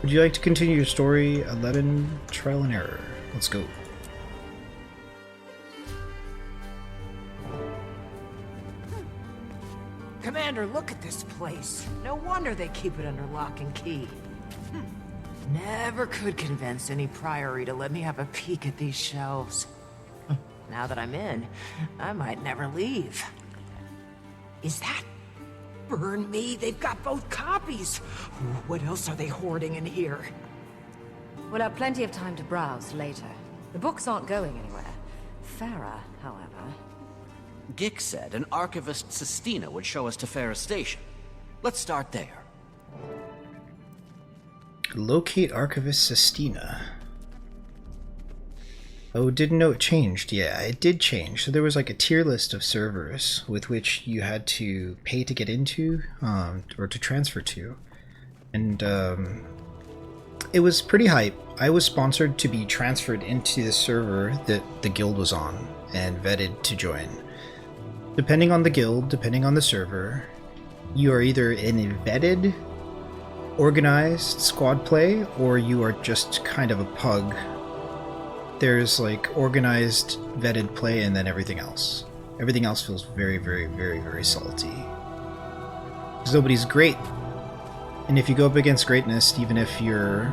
Would you like to continue your story? 11 Trial and Error. Let's go. Commander, look at this place. No wonder they keep it under lock and key. Never could convince any priory to let me have a peek at these shelves. Now that I'm in, I might never leave. Is that... Burn me, they've got both copies! What else are they hoarding in here? We'll have plenty of time to browse later. The books aren't going anywhere. Farah, however... Gik said an archivist Sistina would show us to Farah Station. Let's start there. Locate Archivist Sistina. Oh, didn't know it changed. Yeah, it did change. So there was like a tier list of servers with which you had to pay to get into, or to transfer to. And it was pretty hype. I was sponsored to be transferred into the server that the guild was on and vetted to join. Depending on the guild, depending on the server, you are either in a vetted, organized squad play, or you are just kind of a pug. There's like organized, vetted play, and then everything else. Everything else feels very, very, very, very salty. Because nobody's great. And if you go up against greatness, even if you're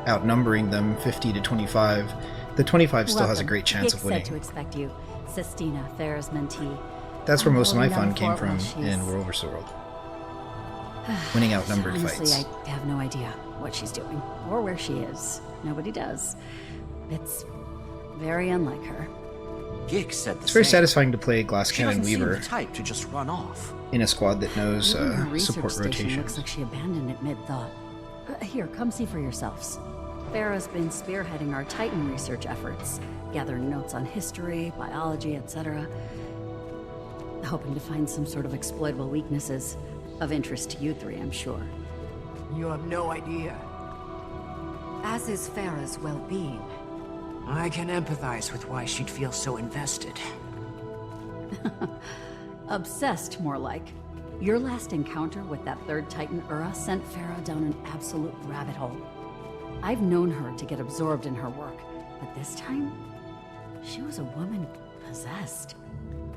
outnumbering them 50 to 25, the 25 still has a great chance of winning. Said to expect you, Sistina, Farah's mentee. That's where most of my fun came from in War Oversold. Winning outnumbered Honestly, fights. I have no idea what she's doing, or where she is. Nobody does. It's very unlike her. Gik said the It's very same. satisfying to play Glass She Cannon doesn't seem Weaver the type to just run off. in a squad that knows Even her research support station rotations. looks like she abandoned it mid-thought. Here, come see for yourselves. Farah's been spearheading our Titan research efforts, gathering notes on history, biology, etc. Hoping to find some sort of exploitable weaknesses of interest to you three, I'm sure. You have no idea. As is Farah's well-being. I can empathize with why she'd feel so invested. Obsessed, more like. Your last encounter with that third Titan Ura sent Farah down an absolute rabbit hole. I've known her to get absorbed in her work, but this time, she was a woman possessed.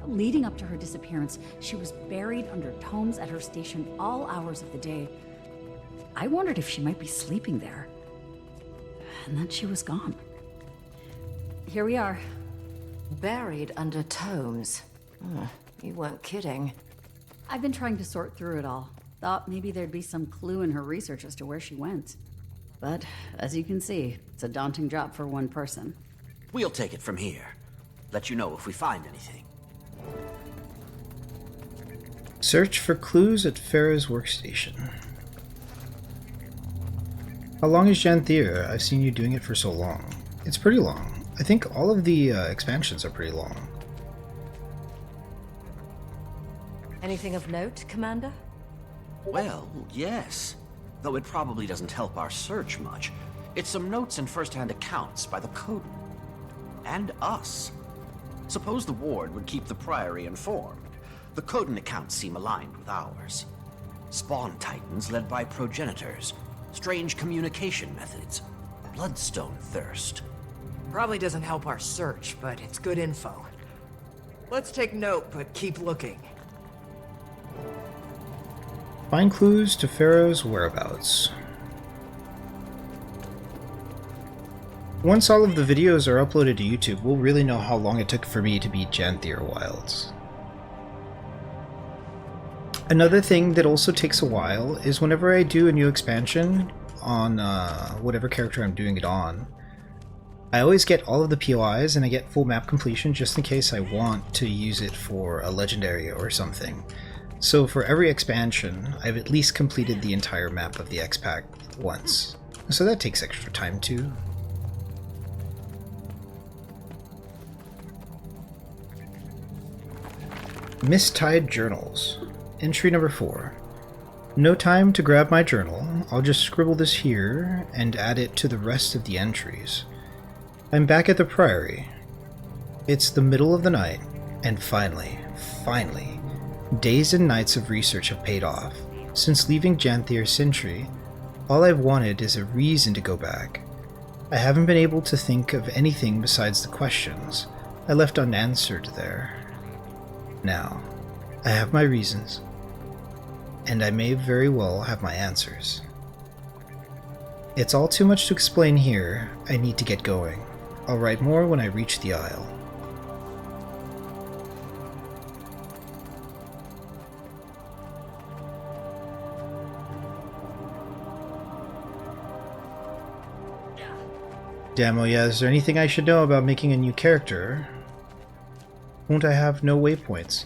Leading up to her disappearance, she was buried under tomes at her station all hours of the day. I wondered if she might be sleeping there. And then she was gone. Here we are. Buried under tomes. You weren't kidding. I've been trying to sort through it all. Thought maybe there'd be some clue in her research as to where she went. But, as you can see, it's a daunting job for one person. We'll take it from here. Let you know if we find anything. Search for clues at Farah's workstation. How long is Janthir? I've seen you doing it for so long. It's pretty long. I think all of the expansions are pretty long. Anything of note, Commander? Well, yes. Though it probably doesn't help our search much. It's some notes and first-hand accounts by the Code. And us. Suppose the Ward would keep the Priory informed. The Coden accounts seem aligned with ours. Spawn Titans led by progenitors. Strange communication methods. Bloodstone thirst. Probably doesn't help our search, but it's good info. Let's take note, but keep looking. Find clues to Farah's whereabouts. Once all of the videos are uploaded to YouTube, we'll really know how long it took for me to beat Janthir Wilds. Another thing that also takes a while is whenever I do a new expansion on whatever character I'm doing it on, I always get all of the POIs and I get full map completion just in case I want to use it for a legendary or something. So for every expansion, I've at least completed the entire map of the X-Pack once. So that takes extra time too. Mistied Journals. Entry number 4. No time to grab my journal. I'll just scribble this here and add it to the rest of the entries. I'm back at the Priory. It's the middle of the night, and finally, days and nights of research have paid off. Since leaving Janthir Sentry, All I've wanted is a reason to go back. I haven't been able to think of anything besides the questions I left unanswered there. Now, I have my reasons, and I may very well have my answers. It's all too much to explain here. I need to get going. I'll write more when I reach the Isle. Damn, oh yeah, is there anything I should know about making a new character? Won't I have no waypoints?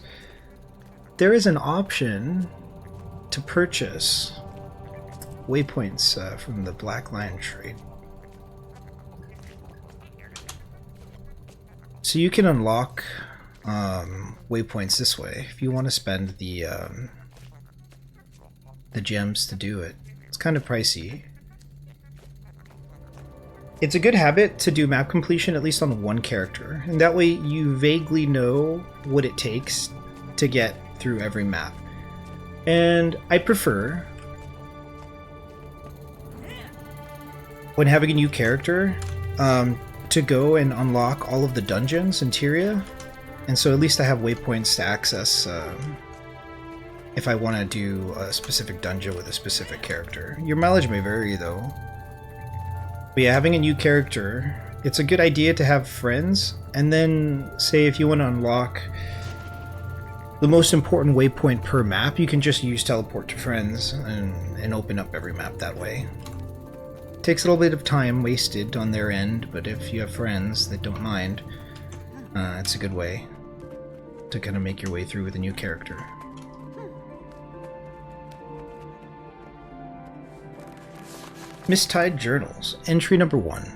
There is an option to purchase waypoints from the Black Lion trade. So you can unlock waypoints this way if you want to spend the gems to do it. It's kind of pricey. It's a good habit to do map completion at least on one character, and that way you vaguely know what it takes to get through every map. And I prefer, when having a new character, to go and unlock all of the dungeons in Tyria, and so at least I have waypoints to access if I want to do a specific dungeon with a specific character. Your mileage may vary though. But yeah, having a new character, it's a good idea to have friends, and then say if you want to unlock the most important waypoint per map, you can just use teleport to friends and open up every map that way. Takes a little bit of time wasted on their end, but if you have friends that don't mind, it's a good way to kind of make your way through with a new character. Mist-Tide Journals, entry number 1.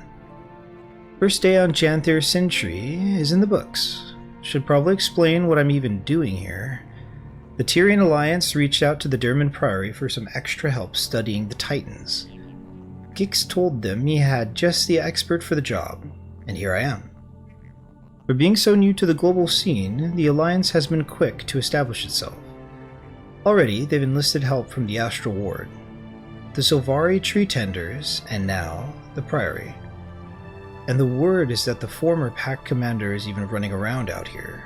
First day on Janthir Sentry is in the books. Should probably explain what I'm even doing here. The Tyrian Alliance reached out to the Derman Priory for some extra help studying the Titans. Gix told them he had just the expert for the job, and here I am. For being so new to the global scene, the Alliance has been quick to establish itself. Already, they've enlisted help from the Astral Ward, the Sylvari Tree Tenders, and now the Priory. And the word is that the former pack commander is even running around out here.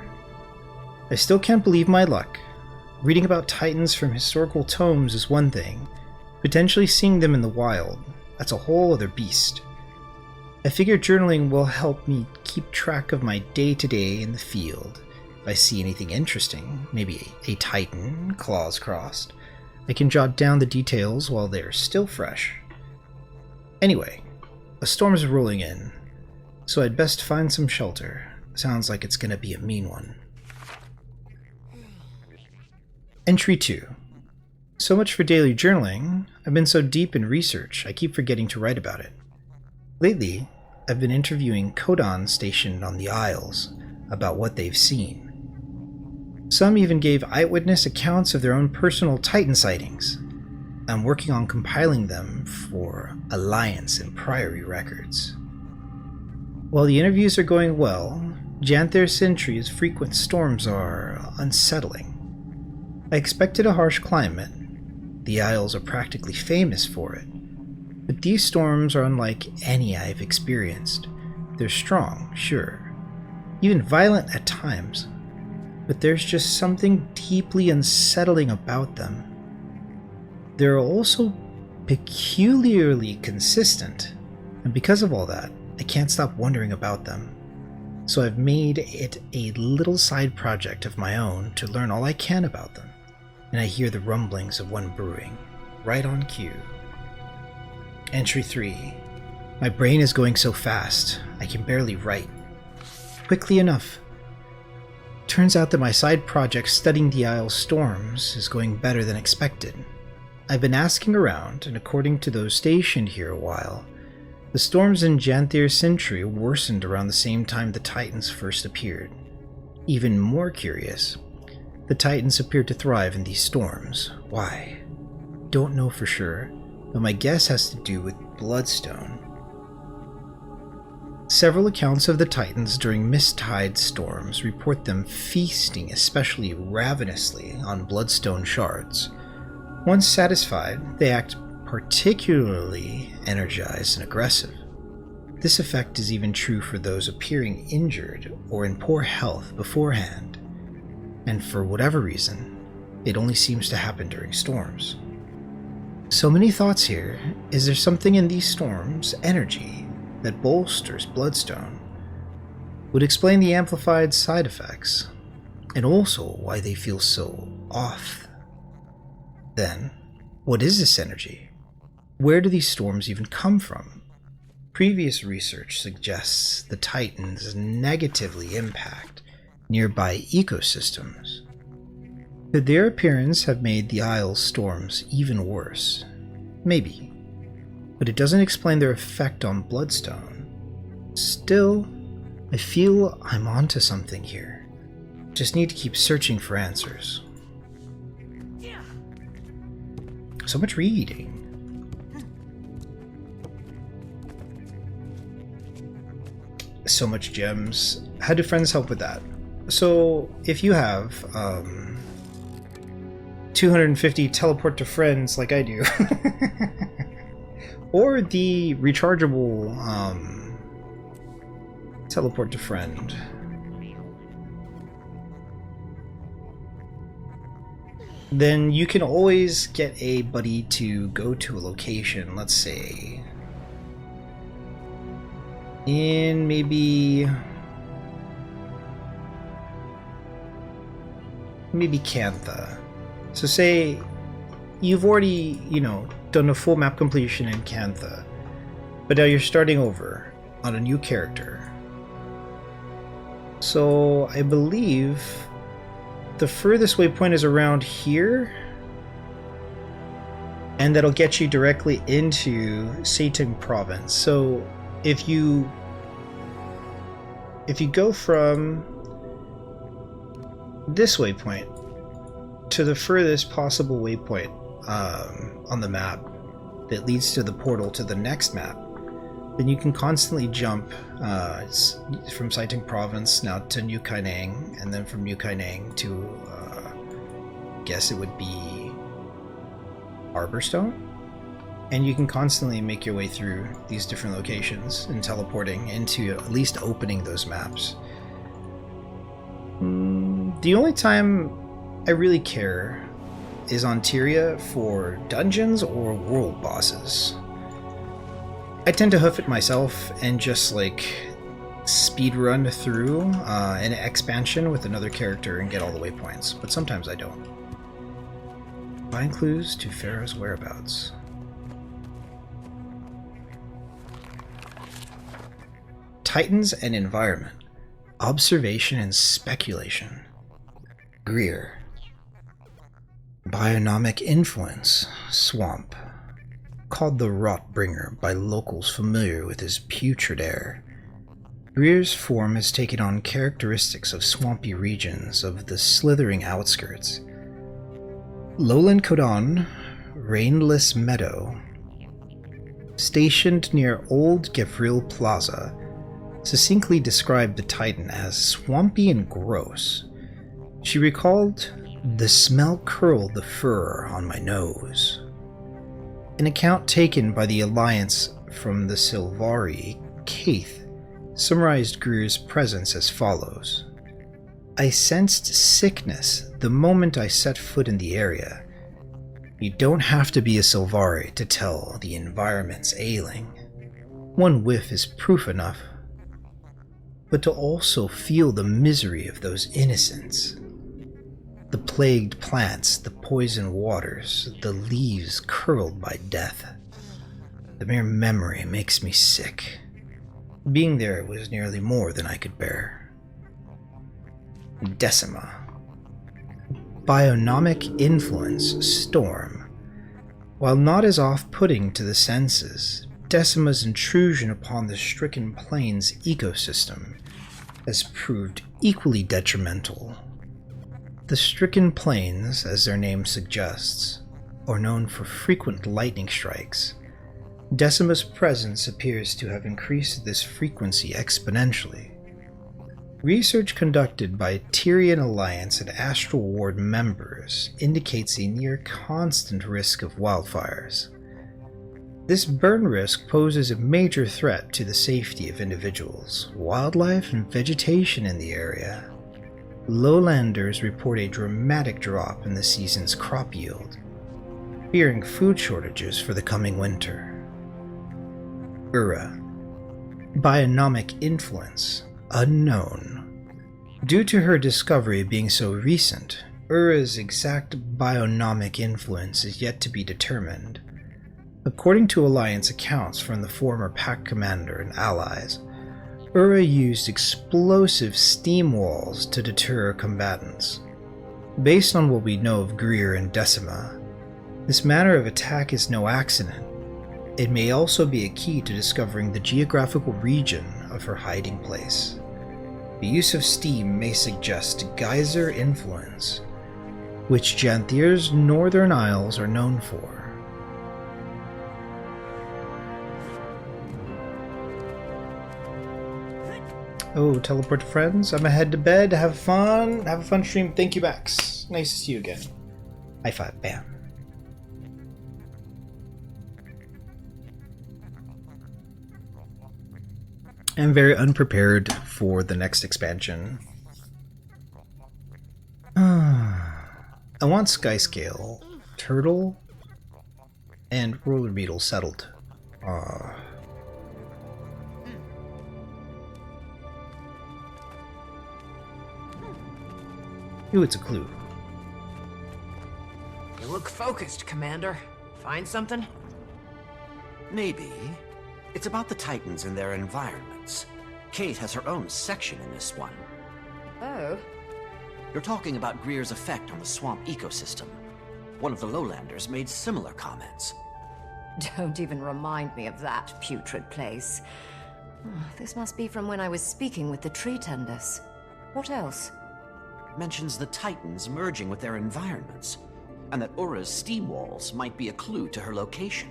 I still can't believe my luck. Reading about Titans from historical tomes is one thing. Potentially seeing them in the wild, that's a whole other beast. I figure journaling will help me keep track of my day-to-day in the field. If I see anything interesting, maybe a Titan, claws crossed, I can jot down the details while they're still fresh. Anyway, a storm's rolling in, so I'd best find some shelter. Sounds like it's gonna be a mean one. Entry 2. So much for daily journaling. I've been so deep in research, I keep forgetting to write about it. Lately, I've been interviewing Codons stationed on the Isles about what they've seen. Some even gave eyewitness accounts of their own personal Titan sightings. I'm working on compiling them for Alliance and Priory records. While the interviews are going well, Janthir Sentry's frequent storms are unsettling. I expected a harsh climate. The Isles are practically famous for it. But these storms are unlike any I've experienced. They're strong, sure, even violent at times, but there's just something deeply unsettling about them. They're also peculiarly consistent, and because of all that, I can't stop wondering about them. So I've made it a little side project of my own to learn all I can about them, and I hear the rumblings of one brewing, right on cue. Entry 3. My brain is going so fast, I can barely write. Quickly enough. Turns out that my side project studying the Isle's storms is going better than expected. I've been asking around, and according to those stationed here a while, the storms in Janthir Sentry worsened around the same time the Titans first appeared. Even more curious, the Titans appeared to thrive in these storms. Why? Don't know for sure, but my guess has to do with Bloodstone. Several accounts of the Titans during Mist-Tide storms report them feasting especially ravenously on Bloodstone shards. Once satisfied, they act particularly energized and aggressive. This effect is even true for those appearing injured or in poor health beforehand, and for whatever reason, it only seems to happen during storms. So many thoughts here. Is there something in these storms' energy that bolsters Bloodstone? Would explain the amplified side effects, and also why they feel so off. Then, what is this energy? Where do these storms even come from? Previous research suggests the Titans negatively impact nearby ecosystems. Could their appearance have made the Isle's storms even worse? Maybe, but it doesn't explain their effect on Bloodstone. Still, I feel I'm onto something here. Just need to keep searching for answers. So much reading. So much gems. How do friends help with that? So if you have 250 teleport to friends like I do, or the rechargeable teleport to friend, then you can always get a buddy to go to a location, let's say in maybe Cantha. So say you've already, done a full map completion in Cantha, but now you're starting over on a new character. So I believe the furthest waypoint is around here, and that'll get you directly into Satan Province. So if you go from this waypoint to the furthest possible waypoint on the map that leads to the portal to the next map, then you can constantly jump from Saiting Province now to New Kaineng, and then from New Kaineng to I guess it would be Arborstone, and you can constantly make your way through these different locations and teleporting into at least opening those maps. The only time I really care is on Tyria for dungeons or world bosses. I tend to hoof it myself and just speed run through an expansion with another character and get all the waypoints, but sometimes I don't. Find clues to Pharaoh's whereabouts. Titans and environment. Observation and speculation. Greer. Bionomic influence. Swamp. Called the Rotbringer by locals familiar with his putrid air. Greer's form has taken on characteristics of swampy regions of the slithering outskirts. Lowland Kodan, Rainless Meadow. Stationed near Old Gavril Plaza, succinctly described the Titan as swampy and gross. She recalled, "The smell curled the fur on my nose." An account taken by the Alliance from the Silvari, Kaith, summarized Greer's presence as follows. "I sensed sickness the moment I set foot in the area. You don't have to be a Silvari to tell the environment's ailing. One whiff is proof enough. But to also feel the misery of those innocents. The plagued plants, the poisoned waters, the leaves curled by death. The mere memory makes me sick. Being there was nearly more than I could bear." Decima. Bionomic influence, storm. While not as off-putting to the senses, Decima's intrusion upon the stricken plains ecosystem has proved equally detrimental. The stricken plains, as their name suggests, are known for frequent lightning strikes. Decima's presence appears to have increased this frequency exponentially. Research conducted by Tyrian Alliance and Astral Ward members indicates a near constant risk of wildfires. This burn risk poses a major threat to the safety of individuals, wildlife, and vegetation in the area. Lowlanders report a dramatic drop in the season's crop yield, fearing food shortages for the coming winter. Ura. Bionomic influence unknown. Due to her discovery being so recent, Ura's exact bionomic influence is yet to be determined. According to Alliance accounts from the former Pact Commander and allies, Ura used explosive steam walls to deter combatants. Based on what we know of Greer and Decima, this manner of attack is no accident. It may also be a key to discovering the geographical region of her hiding place. The use of steam may suggest geyser influence, which Janthir's northern isles are known for. Oh, teleport to friends. I'm ahead to bed. Have fun. Have a fun stream. Thank you, Max. Nice to see you again. High five. Bam. I'm very unprepared for the next expansion. I want Skyscale, Turtle, and Roller Beetle settled. Ooh, it's a clue. You look focused, Commander. Find something? Maybe. It's about the Titans and their environments. Kate has her own section in this one. Oh, You're talking about Greer's effect on the swamp ecosystem. One of the lowlanders made similar comments. don't even remind me of that putrid place. This must be from when I was speaking with the tree tenders. What else? Mentions the Titans merging with their environments, and that Ura's steam walls might be a clue to her location.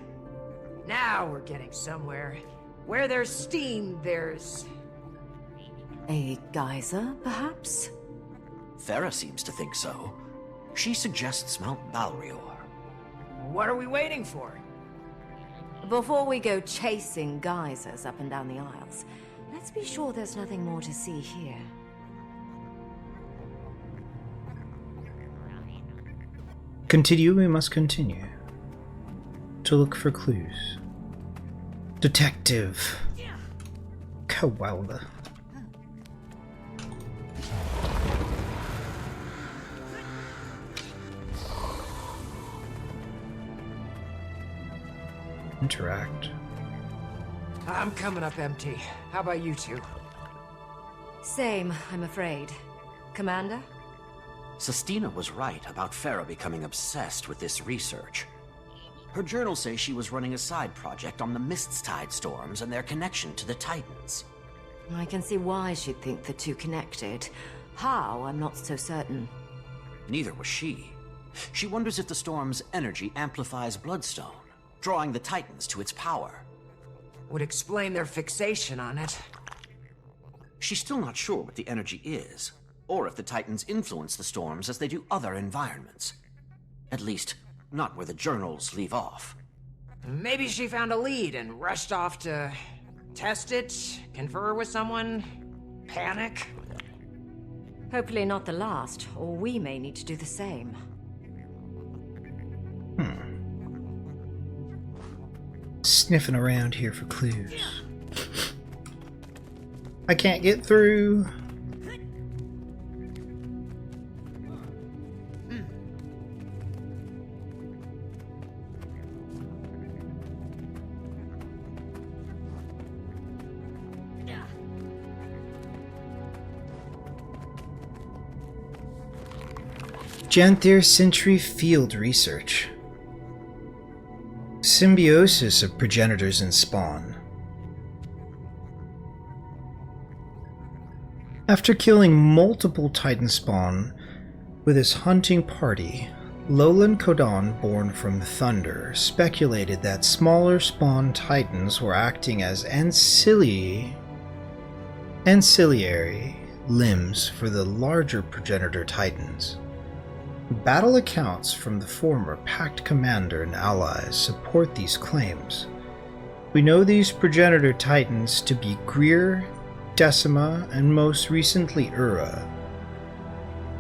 Now we're getting somewhere. Where there's steam, there's... A geyser, perhaps? Farah seems to think so. She suggests Mount Balrior. What are we waiting for? Before we go chasing geysers up and down the aisles, let's be sure there's nothing more to see here. Continue, we must continue. To look for clues. Detective Koalabebop. Interact. I'm coming up empty. How about you two? Same, I'm afraid. Commander? Sestina was right about Farah becoming obsessed with this research. Her journals say she was running a side project on the Mist's-Tide storms and their connection to the Titans. I can see why she'd think the two connected. How, I'm not so certain. Neither was she. She wonders if the storm's energy amplifies Bloodstone, drawing the Titans to its power. Would explain their fixation on it. She's still not sure what the energy is, or if the Titans influence the storms as they do other environments. At least, not where the journals leave off. Maybe she found a lead and rushed off to test it, confer with someone, panic. Hopefully not the last, or we may need to do the same. Sniffing around here for clues. I can't get through. Janthir Sentry Field Research. Symbiosis of progenitors and spawn. After killing multiple Titan spawn with his hunting party, Lowland Kodan, born from Thunder, speculated that smaller spawn Titans were acting as ancillary limbs for the larger progenitor Titans. Battle accounts from the former Pact Commander and allies support these claims, We know these progenitor titans to be Greer, Decima, and most recently Ura.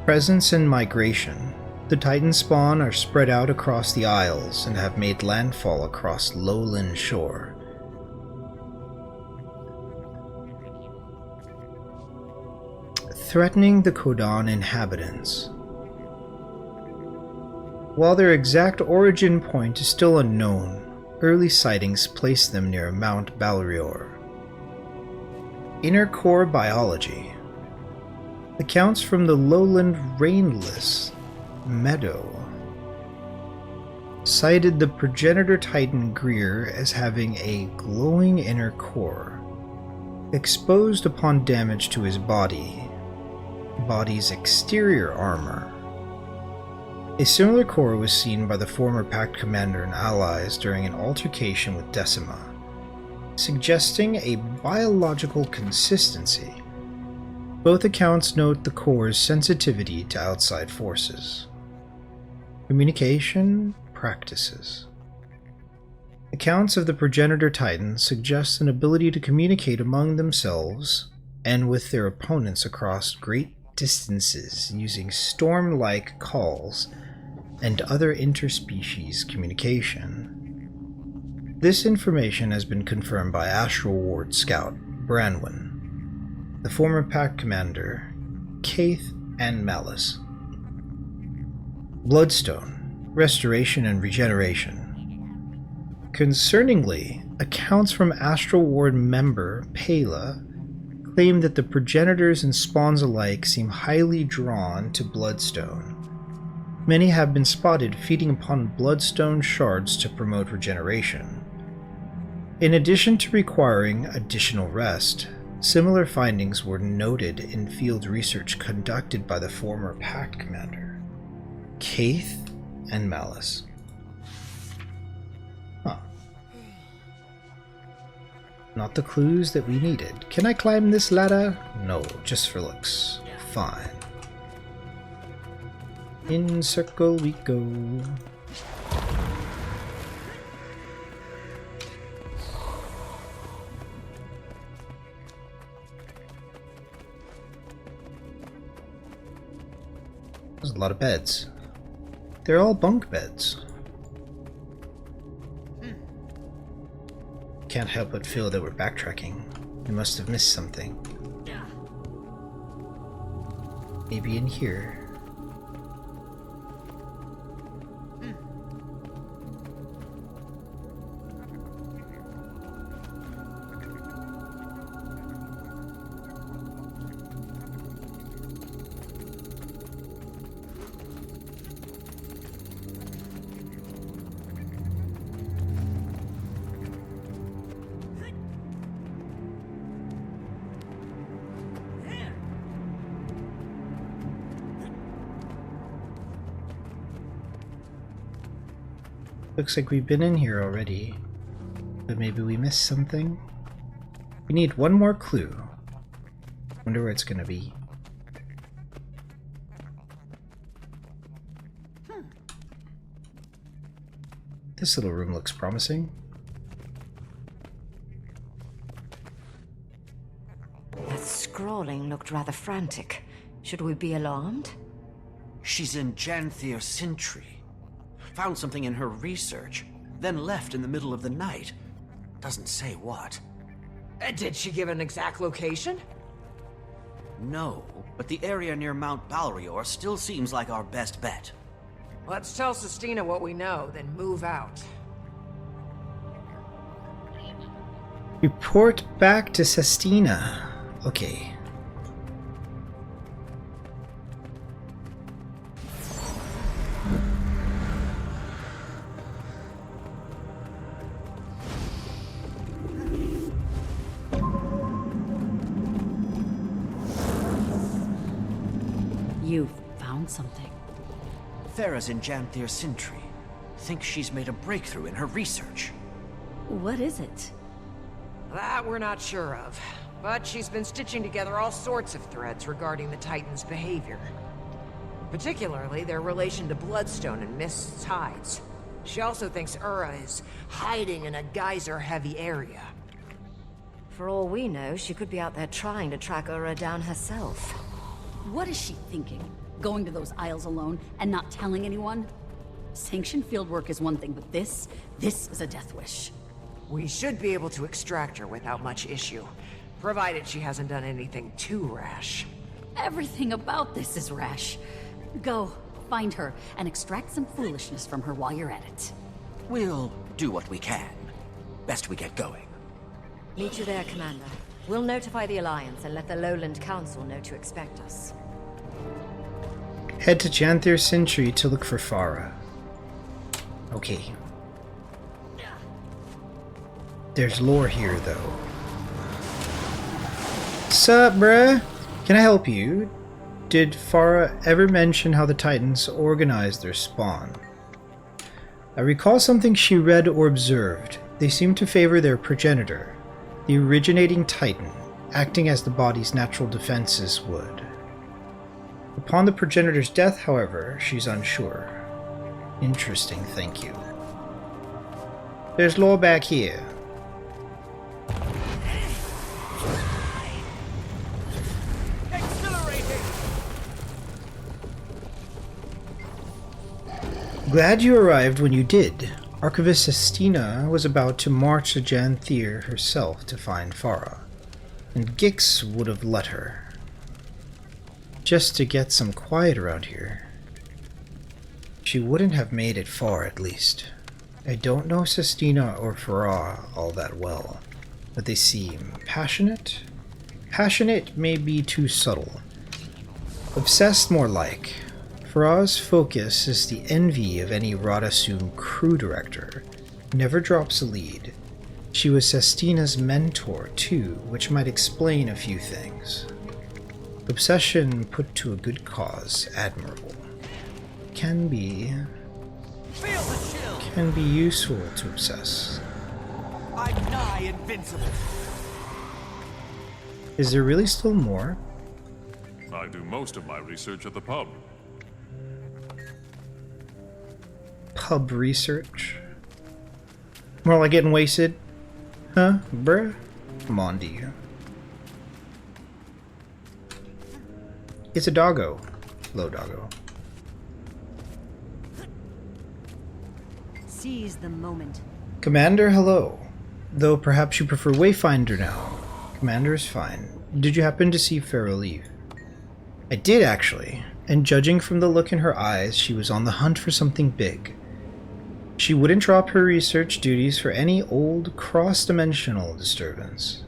Presence and migration. The titan spawn are spread out across the Isles and have made landfall across Lowland Shore. Threatening the Kodan inhabitants. While their exact origin point is still unknown, early sightings place them near Mount Balrior. Inner core biology. Accounts from the lowland rainless meadow cited the progenitor titan Greer as having a glowing inner core, exposed upon damage to his body's exterior armor. A similar core was seen by the former Pact commander and allies during an altercation with Decima, suggesting a biological consistency. Both accounts note the core's sensitivity to outside forces. Communication practices. Accounts of the progenitor titans suggest an ability to communicate among themselves and with their opponents across great distances using storm-like calls and other interspecies communication. This information has been confirmed by Astral Ward Scout Branwen, the former Pact commander Kaith, and Malice. Bloodstone, restoration and regeneration. Concerningly, accounts from Astral Ward member Pela claim that the progenitors and spawns alike seem highly drawn to bloodstone. Many have been spotted feeding upon bloodstone shards to promote regeneration. In addition to requiring additional rest, similar findings were noted in field research conducted by the former Pact commander, Kaith and Malice. Huh. Not the clues that we needed. Can I climb this ladder? No, just for looks. Fine. In circle we go. There's a lot of beds. They're all bunk beds. Can't help but feel that we're backtracking. We must have missed something. Maybe in here. Looks like we've been in here already, but maybe we missed something. We need one more clue. Wonder where it's gonna be. This little room looks promising. That scrawling looked rather frantic. Should we be alarmed? She's in Janthir Sintry. Found something in her research, then left in the middle of the night. Doesn't say what. Did she give an exact location? No, but the area near Mount Balrior still seems like our best bet. Let's tell Sestina what we know, then move out. Report back to Sestina. Okay. You found something. Thera's in Janthir Sintry. Think she's made a breakthrough in her research. What is it? That we're not sure of. But she's been stitching together all sorts of threads regarding the Titan's behavior. Particularly their relation to Bloodstone and Mist's tides. She also thinks Ura is hiding in a geyser-heavy area. For all we know, she could be out there trying to track Ura down herself. What is she thinking? Going to those isles alone and not telling anyone? Sanctioned fieldwork is one thing, but this is a death wish. We should be able to extract her without much issue, provided she hasn't done anything too rash. Everything about this is rash. Go, find her, and extract some foolishness from her while you're at it. We'll do what we can. Best we get going. Meet you there, Commander. We'll notify the Alliance and let the Lowland Council know to expect us. Head to Janthir Sentry to look for Farah. Okay. There's lore here, though. Sup, bruh? Can I help you? Did Farah ever mention how the Titans organize their spawn? I recall something she read or observed. They seem to favor their progenitor, the originating Titan, acting as the body's natural defenses would. Upon the progenitor's death, however, she's unsure. Interesting, thank you. There's lore back here. Glad you arrived when you did. Archivist Estina was about to march to Janthir herself to find Farah, and Gix would have let her. Just to get some quiet around here. She wouldn't have made it far, at least. I don't know Sestina or Farah all that well, but they seem passionate? Passionate may be too subtle. Obsessed more like. Farah's focus is the envy of any Radasum crew director. Never drops a lead. She was Sestina's mentor, too, which might explain a few things. Obsession put to a good cause, admirable. Can be useful to obsess. I'm nigh invincible. Is there really still more? I do most of my research at the pub. Pub research? More like getting wasted? Huh, bruh? Come on, do you? It's a doggo. Hello, doggo. Seize the moment. Commander, hello. Though perhaps you prefer Wayfinder now. Commander is fine. Did you happen to see Pharaoh leave? I did, actually. And judging from the look in her eyes, she was on the hunt for something big. She wouldn't drop her research duties for any old cross-dimensional disturbance.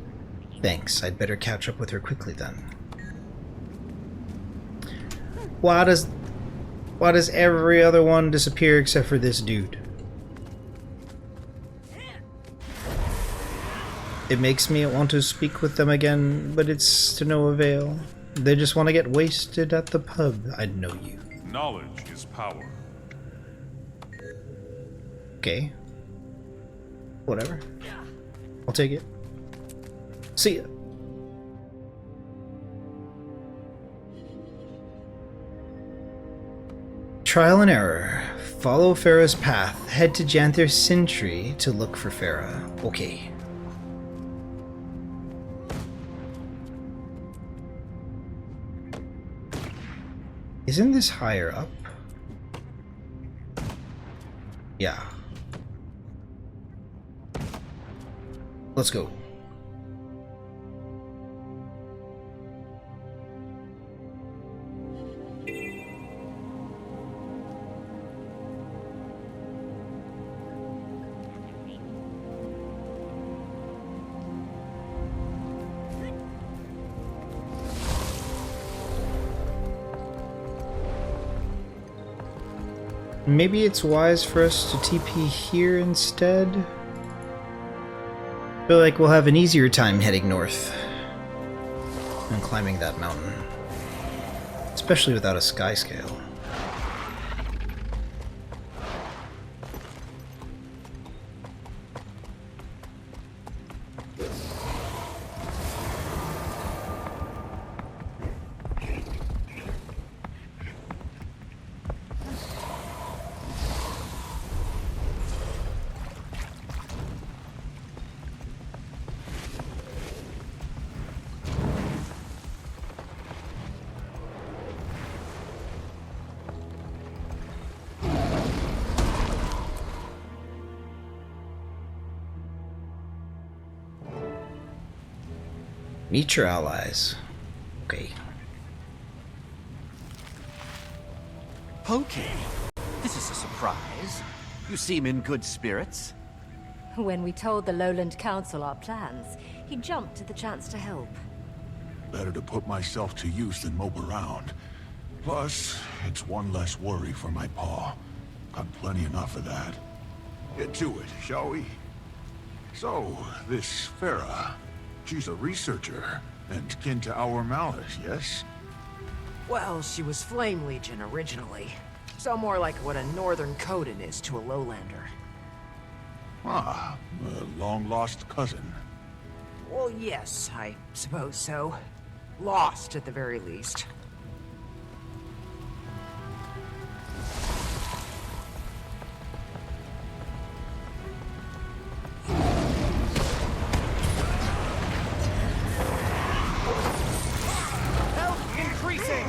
Thanks, I'd better catch up with her quickly then. Why does every other one disappear except for this dude? It makes me want to speak with them again, but it's to no avail. They just want to get wasted at the pub. I'd know you. Knowledge is power. Okay. Whatever. I'll take it. See ya. Trial and error. Follow Farah's path. Head to Janthir Sentry to look for Farah. Okay. Isn't this higher up? Yeah. Let's go. Maybe it's wise for us to TP here instead. Feel like we'll have an easier time heading north and climbing that mountain, especially without a sky scale. Meet your allies. Okay. Okay. This is a surprise. You seem in good spirits. When we told the Lowland Council our plans, he jumped at the chance to help. Better to put myself to use than mope around. Plus, it's one less worry for my paw. Got plenty enough of that. Get to it, shall we? So, this Farah, she's a researcher, and kin to our Malice, yes? Well, she was Flame Legion originally. So more like what a Northern Coden is to a Lowlander. Ah, a long-lost cousin. Well, yes, I suppose so. Lost, at the very least. Health increasing!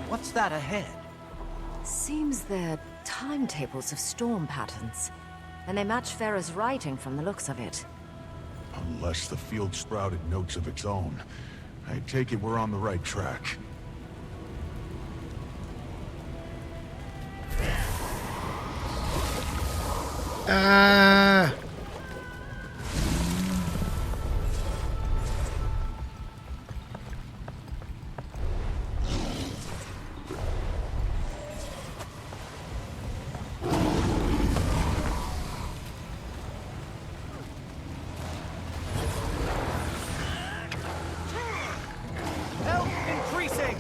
What's that ahead? Seems they're timetables of storm patterns. And they match Farah's writing from the looks of it. Unless the field sprouted notes of its own. I take it we're on the right track. Ah! Health increasing!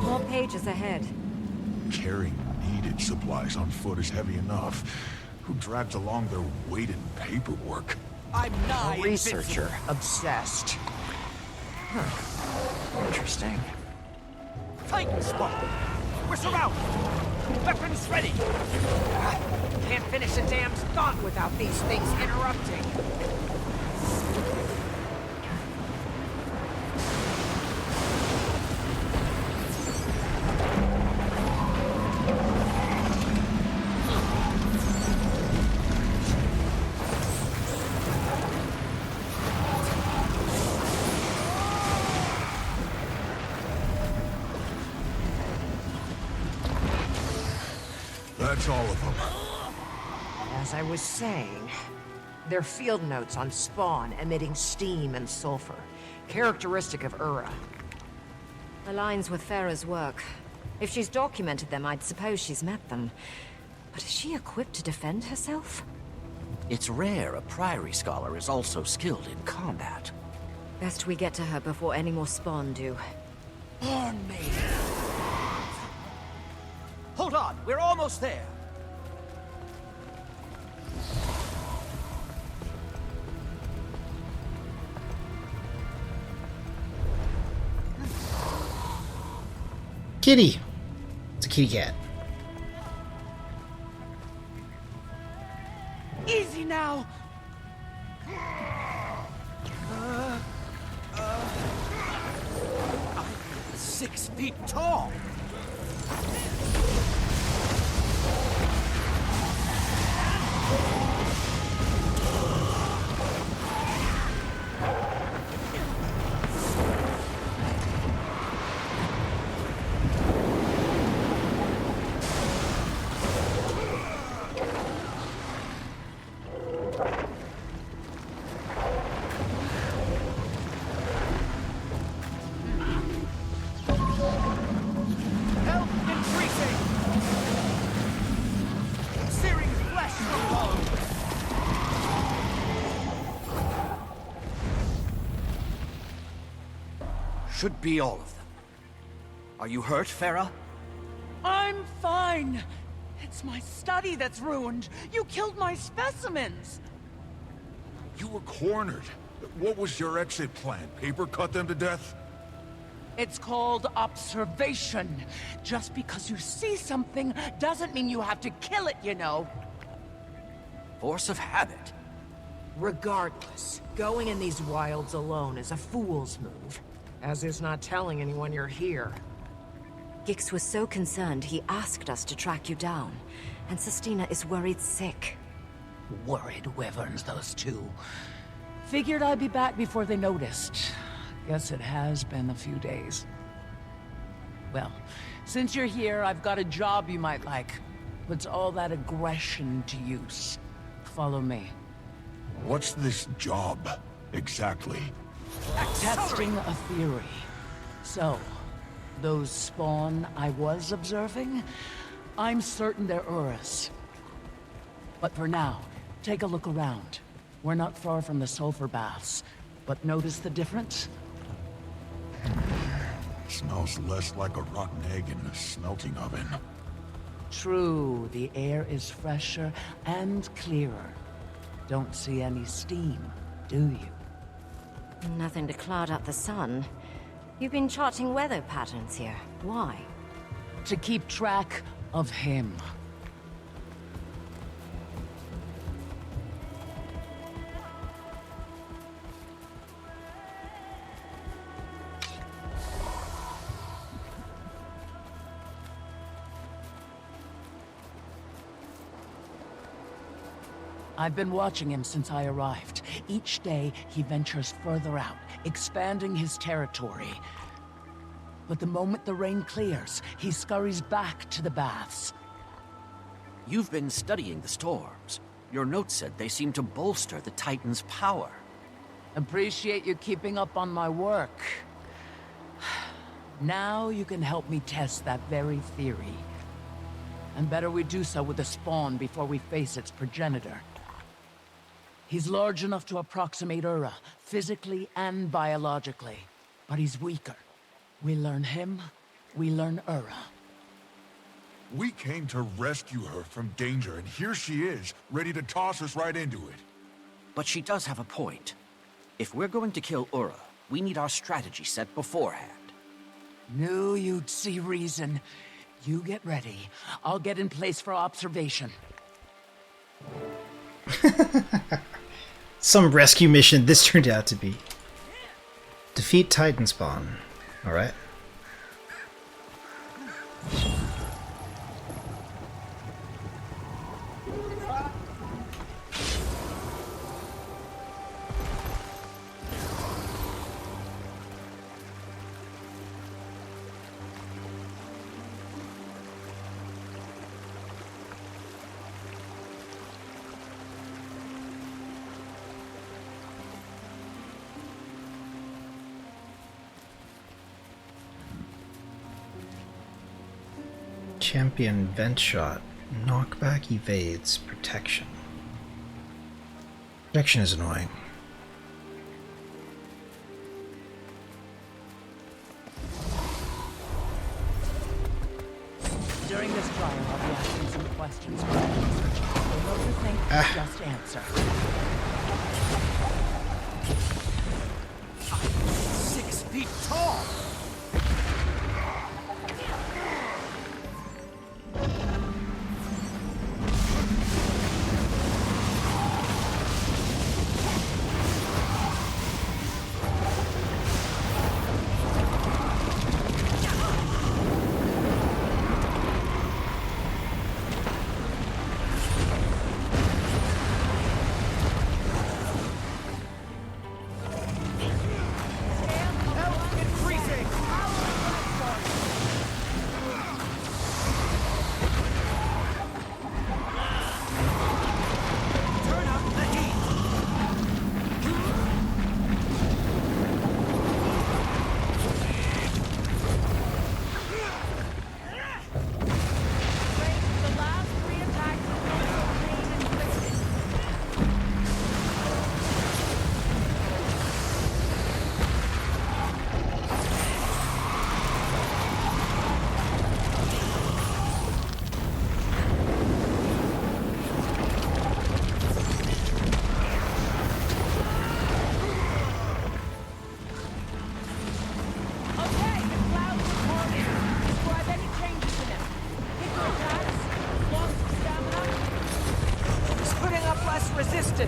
More pages ahead. Carrying needed supplies on foot is heavy enough. Who drags along their weighted paperwork? I'm nigh A researcher. Obsessed. Huh. Interesting. Titan spawn! We're surrounded! Weapons ready! Can't finish a damn thought without these things interrupting. That's all of them. As I was saying, they're field notes on spawn emitting steam and sulfur, characteristic of Ura. Aligns with Farah's work. If she's documented them, I'd suppose she's met them. But is she equipped to defend herself? It's rare a Priory Scholar is also skilled in combat. Best we get to her before any more spawn do. Burn me! Hold on, we're almost there! Kitty! It's a kitty cat. Easy now! I'm 6 feet tall! Health increasing! Searing flesh from bone! should be all of them. Are you hurt, Farah? I'm fine. It's my study that's ruined. You killed my specimens. You were cornered. What was your exit plan? Paper cut them to death? It's called observation. Just because you see something doesn't mean you have to kill it, you know. Force of habit. Regardless, going in these wilds alone is a fool's move. As is not telling anyone you're here. Gix was so concerned he asked us to track you down. And Sestina is worried sick. Worried wyverns, those two. Figured I'd be back before they noticed. Guess it has been a few days. Well, since you're here, I've got a job you might like. Puts all that aggression to use. Follow me. What's this job, exactly? Testing a theory. So, those spawn I was observing, I'm certain they're Urus. But for now, take a look around. We're not far from the sulfur baths, but notice the difference? Smells less like a rotten egg in a smelting oven. True, the air is fresher and clearer. Don't see any steam, do you? Nothing to cloud up the sun. You've been charting weather patterns here. Why? To keep track of him. I've been watching him since I arrived. Each day, he ventures further out, expanding his territory. But the moment the rain clears, he scurries back to the baths. You've been studying the storms. Your notes said they seem to bolster the Titan's power. Appreciate you keeping up on my work. Now you can help me test that very theory. And better we do so with the spawn before we face its progenitor. He's large enough to approximate Ura, physically and biologically. But he's weaker. We learn him, we learn Ura. We came to rescue her from danger, and here she is, ready to toss us right into it. But she does have a point. If we're going to kill Ura, we need our strategy set beforehand. Knew you'd see reason. You get ready. I'll get in place for observation. Some rescue mission this turned out to be. Defeat Titan spawn. Alright. Champion vent shot. Knockback evades protection. Protection is annoying. During this trial, I'll be asking some questions about research. So what you think, just answer. 6 feet tall! Increasing!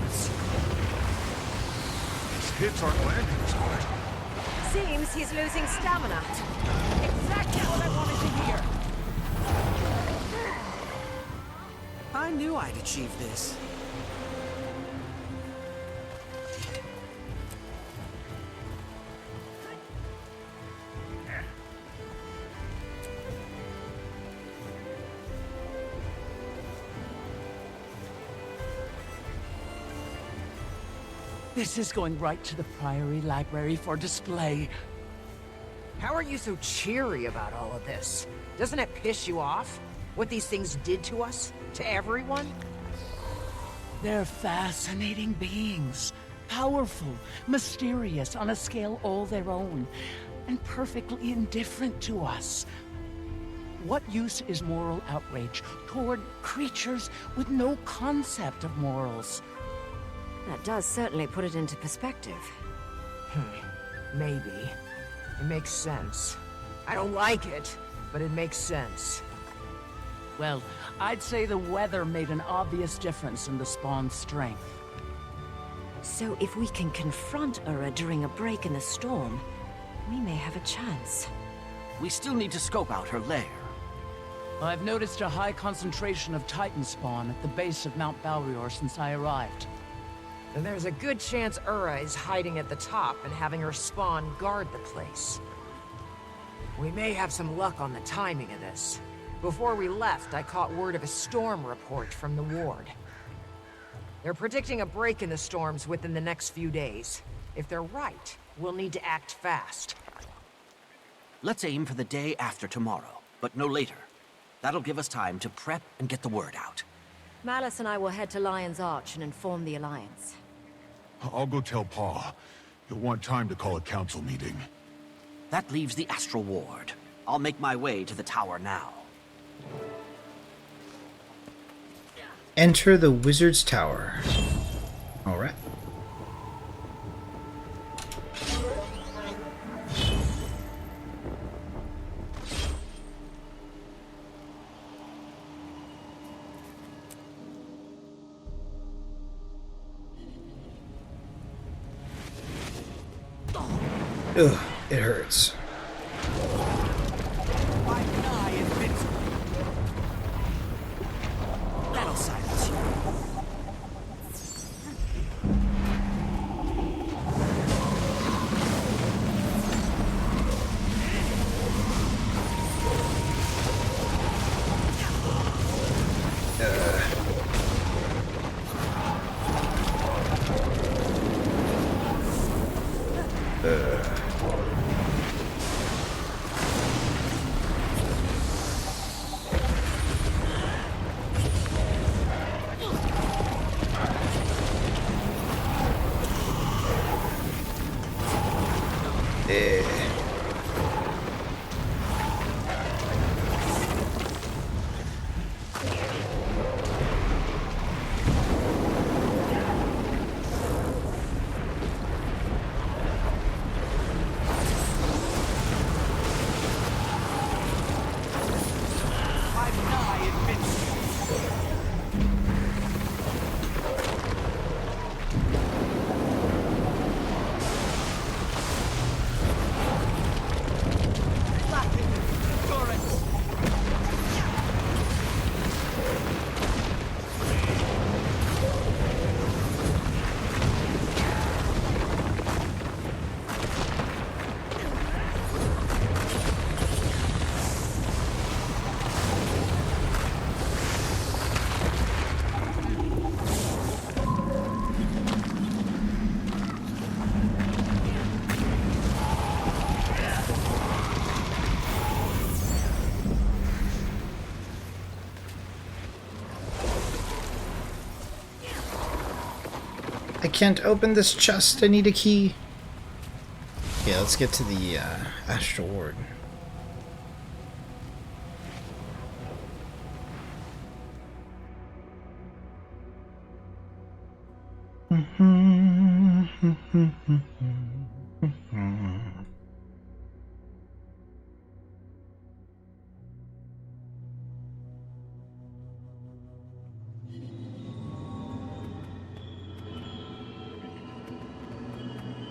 hits. These hits aren't landing as hard. Seems he's losing stamina. Exactly what I wanted to hear. I knew I'd achieve this. This is going right to the Priory Library for display. How are you so cheery about all of this? Doesn't it piss you off? What these things did to us? To everyone? They're fascinating beings. Powerful, mysterious on a scale all their own, and perfectly indifferent to us. What use is moral outrage toward creatures with no concept of morals? That does certainly put it into perspective. Maybe. It makes sense. I don't like it, but it makes sense. Well, I'd say the weather made an obvious difference in the spawn's strength. So if we can confront Ura during a break in the storm, we may have a chance. We still need to scope out her lair. I've noticed a high concentration of Titan spawn at the base of Mount Balrior since I arrived. And there's a good chance Ura is hiding at the top and having her spawn guard the place. We may have some luck on the timing of this. Before we left, I caught word of a storm report from the ward. They're predicting a break in the storms within the next few days. If they're right, we'll need to act fast. Let's aim for the day after tomorrow, but no later. That'll give us time to prep and get the word out. Malice and I will head to Lion's Arch and inform the Alliance. I'll go tell Pa. He'll want time to call a council meeting. That leaves the Astral Ward. I'll make my way to the tower now. Enter the Wizard's Tower. Alright. Ugh, it hurts. I'm nigh invincible. That'll silence you. I'm nigh invincible. Lacking endurance. I can't open this chest. I need a key. Yeah, let's get to the Astral Ward.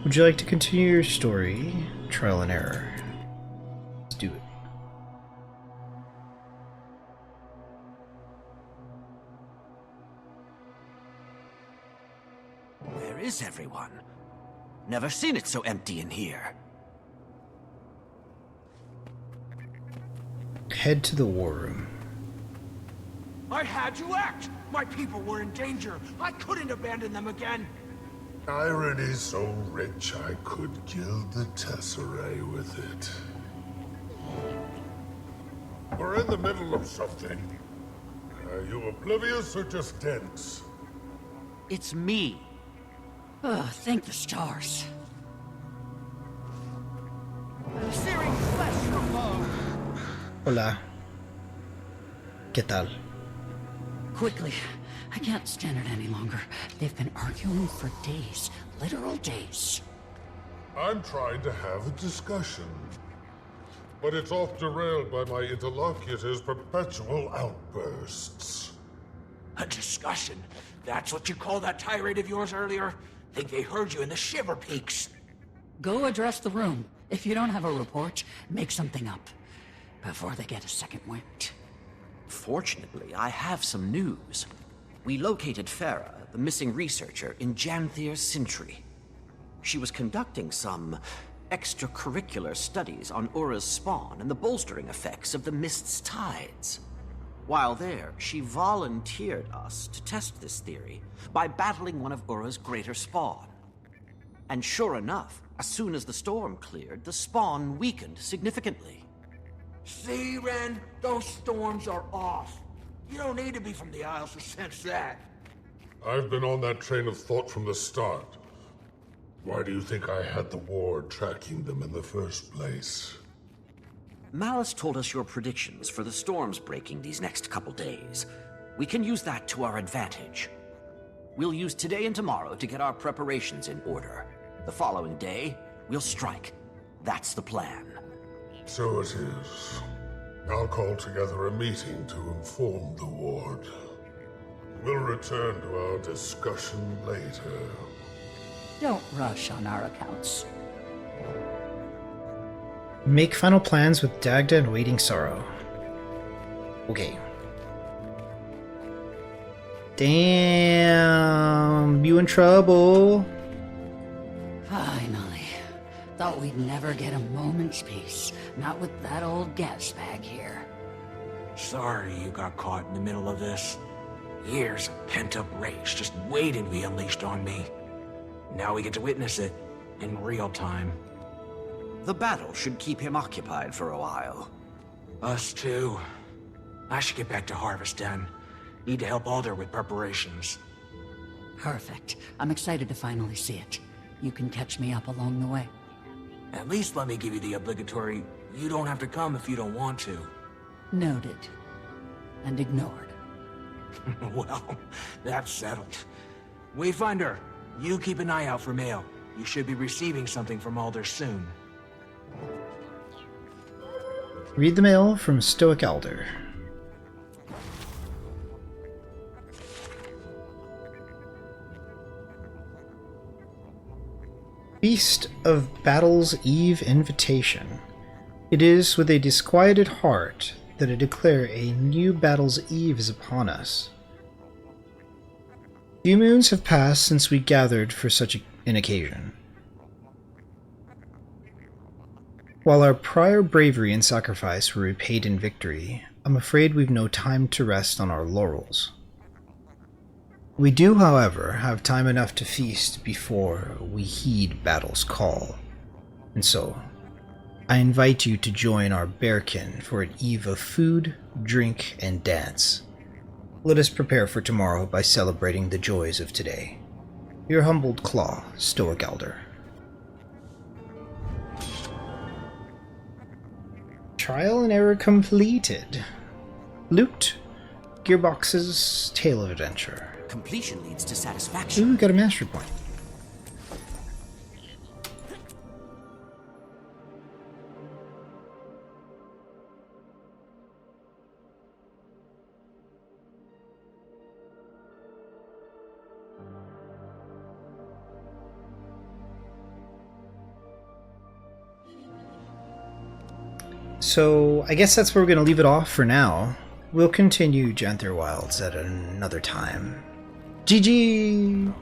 Would you like to continue your story? Trial and error. Let's do it. Where is everyone? Never seen it so empty in here. Head to the war room. I had to act! My people were in danger. I couldn't abandon them again. Irony so rich I could gild the tesserae with it. We're in the middle of something. Are you oblivious or just dense? It's me. Oh, thank the stars. Searing flesh from above. Hola. ¿Qué tal? Quickly. I can't stand it any longer. They've been arguing for days. Literal days. I'm trying to have a discussion. But it's off derailed by my interlocutor's perpetual outbursts. A discussion? That's what you call that tirade of yours earlier? Think they heard you in the Shiver Peaks. Go address the room. If you don't have a report, make something up. Before they get a second wind. Fortunately, I have some news. We located Farah, the missing researcher, in Janthir Sintry. She was conducting some extracurricular studies on Ura's spawn and the bolstering effects of the mist's tides. While there, she volunteered us to test this theory by battling one of Ura's greater spawn. And sure enough, as soon as the storm cleared, the spawn weakened significantly. See, Ren? Those storms are off. You don't need to be from the Isles to sense that. I've been on that train of thought from the start. Why do you think I had the ward tracking them in the first place? Malice told us your predictions for the storms breaking these next couple days. We can use that to our advantage. We'll use today and tomorrow to get our preparations in order. The following day, we'll strike. That's the plan. So it is. I'll call together a meeting to inform the ward. We'll return to our discussion later. Don't rush on our accounts. Make final plans with Dagda and Waiting Sorrow. Okay. Damn, you in trouble. Finally. Thought we'd never get a moment's peace. Not with that old gas bag here. Sorry you got caught in the middle of this. Years of pent-up rage just waiting to be unleashed on me. Now we get to witness it in real time. The battle should keep him occupied for a while. Us too. I should get back to Harvest Den. Need to help Alder with preparations. Perfect. I'm excited to finally see it. You can catch me up along the way. At least let me give you the obligatory, you don't have to come if you don't want to. Noted. And ignored. Well, that's settled. Wayfinder, you keep an eye out for mail. You should be receiving something from Alder soon. Read the mail from Stoic Elder. Feast of Battle's Eve Invitation. It is with a disquieted heart that I declare a new Battle's Eve is upon us. Few moons have passed since we gathered for such an occasion. While our prior bravery and sacrifice were repaid in victory, I'm afraid we've no time to rest on our laurels. We do, however, have time enough to feast before we heed battle's call. And so, I invite you to join our bearkin for an eve of food, drink, and dance. Let us prepare for tomorrow by celebrating the joys of today. Your humbled claw, Stoic Elder. Trial and error completed. Loot, Gearbox's Tale of Adventure. Completion leads to satisfaction. Ooh, got a mastery point. So I guess that's where we're going to leave it off for now. We'll continue Janthir Wilds at another time. GG!